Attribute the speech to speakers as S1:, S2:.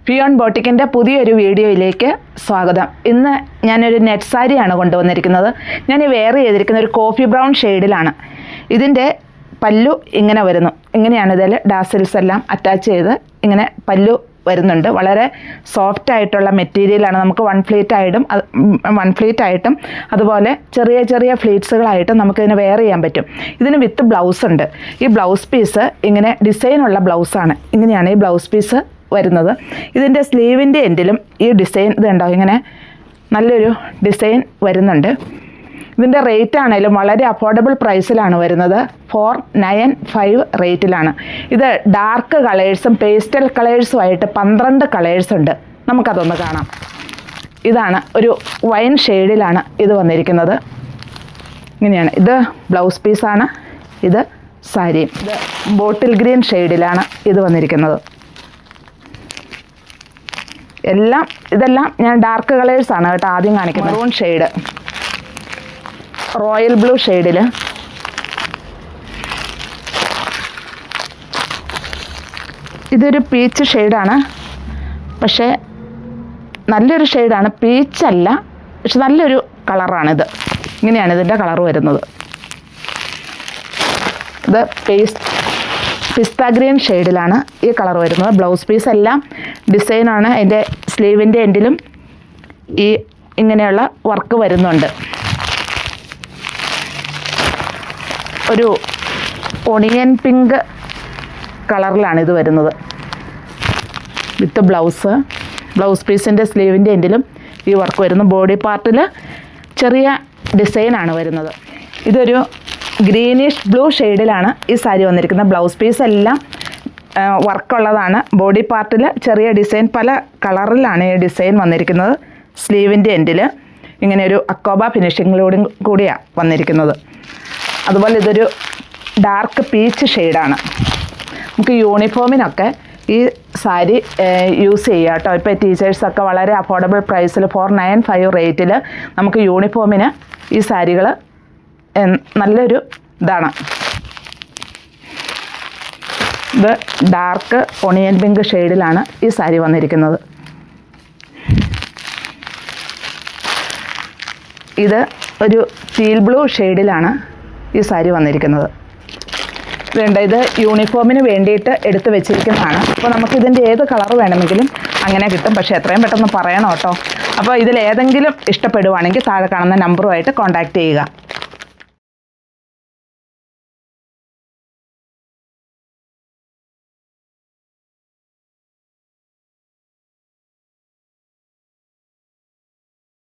S1: ഫിയോൺ ബോട്ടിക്കിൻ്റെ പുതിയൊരു വീഡിയോയിലേക്ക് സ്വാഗതം. ഇന്ന് ഞാനൊരു നെറ്റ് സാരിയാണ് കൊണ്ടുവന്നിരിക്കുന്നത്. ഞാൻ വെയർ ചെയ്തിരിക്കുന്ന ഒരു കോഫി ബ്രൗൺ ഷെയ്ഡിലാണ്. ഇതിൻ്റെ പല്ലു ഇങ്ങനെ വരുന്നു. ഇങ്ങനെയാണ് ഇതിൽ ഡാസിൽസ് എല്ലാം അറ്റാച്ച് ചെയ്ത് ഇങ്ങനെ പല്ലു വരുന്നുണ്ട്. വളരെ സോഫ്റ്റ് ആയിട്ടുള്ള മെറ്റീരിയലാണ്. നമുക്ക് വൺ ഫ്ലീറ്റ് ആയിട്ടും അതുപോലെ ചെറിയ ചെറിയ ഫ്ലീറ്റ്സുകളായിട്ടും നമുക്കിതിനെ വെയർ ചെയ്യാൻ പറ്റും. ഇതിന് വിത്ത് ബ്ലൗസ് ഉണ്ട്. ഈ ബ്ലൗസ് പീസ് ഇങ്ങനെ ഡിസൈനുള്ള ബ്ലൗസാണ്. ഇങ്ങനെയാണ് ഈ ബ്ലൗസ് പീസ് വരുന്നത്. ഇതിൻ്റെ സ്ലീവിൻ്റെ എൻഡിലും ഈ ഡിസൈൻ ഇതുണ്ടാവും. ഇങ്ങനെ നല്ലൊരു ഡിസൈൻ വരുന്നുണ്ട്. ഇതിൻ്റെ റേറ്റ് ആണെങ്കിലും വളരെ അഫോർഡബിൾ പ്രൈസിലാണ് വരുന്നത്. 495 റേറ്റിലാണ്. ഇത് ഡാർക്ക് കളേഴ്സും പേസ്റ്റൽ കളേഴ്സുമായിട്ട് 12 കളേഴ്സ് ഉണ്ട്. നമുക്കതൊന്ന് കാണാം. ഇതാണ് ഒരു വൈൻ ഷെയ്ഡിലാണ് ഇത് വന്നിരിക്കുന്നത്. ഇങ്ങനെയാണ്. ഇത് ബ്ലൗസ് പീസാണ്. ഇത് സാരിയും. ഇത് ബോട്ടിൽ ഗ്രീൻ ഷെയ്ഡിലാണ് ഇത് വന്നിരിക്കുന്നത്. ഇതെല്ലാം ഞാൻ ഡാർക്ക് കളേഴ്സാണ് കേട്ടോ ആദ്യം കാണിക്കുന്നത്. മെറൂൺ ഷെയ്ഡ്, റോയൽ ബ്ലൂ ഷെയ്ഡിൽ, ഇതൊരു പീച്ച് ഷെയ്ഡാണ്. പക്ഷേ നല്ലൊരു ഷെയ്ഡാണ്. പീച്ചല്ല, പക്ഷെ നല്ലൊരു കളറാണിത്. ഇങ്ങനെയാണ് ഇതിൻ്റെ കളർ വരുന്നത്. ഇത് പിസ്ത ഗ്രീൻ ഷെയ്ഡിലാണ് ഈ കളർ വരുന്നത്. ബ്ലൗസ് പീസ് എല്ലാം ഡിസൈനാണ്. അതിൻ്റെ സ്ലീവിൻ്റെ എൻഡിലും ഈ ഇങ്ങനെയുള്ള വർക്ക് വരുന്നുണ്ട്. ഒരു ഒണിയൻ പിങ്ക് കളറിലാണ് ഇത് വരുന്നത്. വിത്ത് ബ്ലൗസ് പീസിൻ്റെ സ്ലീവിൻ്റെ എൻഡിലും ഈ വർക്ക് വരുന്നു. ബോഡി പാർട്ടിൽ ചെറിയ ഡിസൈനാണ് വരുന്നത്. ഇതൊരു ഗ്രീനിഷ് ബ്ലൂ ഷെയ്ഡിലാണ് ഈ സാരി വന്നിരിക്കുന്നത്. ബ്ലൗസ് പീസ് എല്ലാം വർക്കുള്ളതാണ്. ബോഡി പാർട്ടിൽ ചെറിയ ഡിസൈൻ, പല കളറിലാണ് ഈ ഡിസൈൻ വന്നിരിക്കുന്നത്. സ്ലീവിൻ്റെ എൻഡിൽ ഇങ്ങനെ ഒരു അക്കോബ ഫിനിഷിങ്ങിലൂടെയും കൂടിയാണ് വന്നിരിക്കുന്നത്. അതുപോലെ ഇതൊരു ഡാർക്ക് പീച്ച് ഷെയ്ഡാണ്. നമുക്ക് യൂണിഫോമിനൊക്കെ ഈ സാരി യൂസ് ചെയ്യാം കേട്ടോ. ഇപ്പോൾ ടീച്ചേഴ്സൊക്കെ വളരെ അഫോർഡബിൾ പ്രൈസിൽ 495 റേറ്റിൽ നമുക്ക് യൂണിഫോമിന് ഈ സാരികൾ നല്ലൊരു ഇതാണ്. ഇത് ഡാർക്ക് ഒണിയൻ പിങ്ക് ഷെയ്ഡിലാണ് ഈ സാരി വന്നിരിക്കുന്നത്. ഇത് ഒരു ടീൽ ബ്ലൂ ഷെയ്ഡിലാണ് ഈ സാരി വന്നിരിക്കുന്നത്. ഇത് യൂണിഫോമിന് വേണ്ടിയിട്ട് എടുത്ത് വെച്ചിരിക്കുന്നതാണ്. അപ്പോൾ നമുക്കിതിൻ്റെ ഏത് കളർ വേണമെങ്കിലും അങ്ങനെ കിട്ടും. പക്ഷേ എത്രയും പെട്ടെന്ന് പറയണം കേട്ടോ. അപ്പോൾ ഇതിലേതെങ്കിലും ഇഷ്ടപ്പെടുവാണെങ്കിൽ താഴെ കാണുന്ന നമ്പറുമായിട്ട് കോൺടാക്റ്റ് ചെയ്യുക.